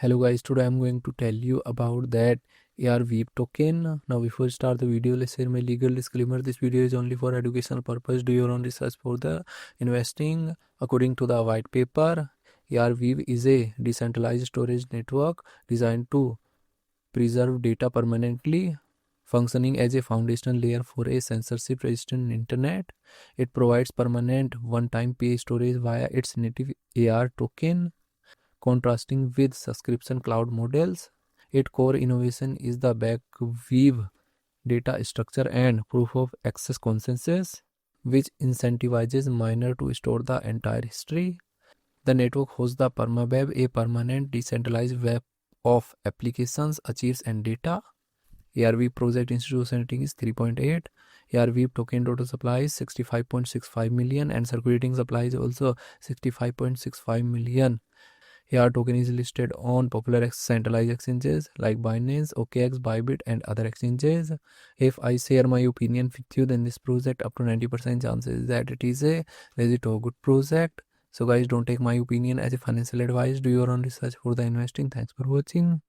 Hello guys, today I'm going to tell you about that Arweave token. Now before we start the video, let's share my legal disclaimer. This video is only for educational purpose. Do your own research for the investing. According to the white paper, Arweave is a decentralized storage network designed to preserve data permanently, functioning as a foundational layer for a censorship-resistant internet. It provides permanent one-time pay storage via its native AR token, contrasting with subscription cloud models. Its core innovation is the backweave data structure and proof of access consensus, which incentivizes miner to store the entire history. The network hosts the permaweb, a permanent decentralized web of applications, archives, and data. Arweave project institution rating is 3.8. Arweave token total supply is 65.65 million and circulating supply is also 65.65 million. AR token is listed on popular centralized exchanges like Binance, OKX, Bybit, and other exchanges. If I share my opinion with you, then this project up to 90% chances that it is a legit or good project. So guys, don't take my opinion as a financial advice. Do your own research for the investing. Thanks for watching.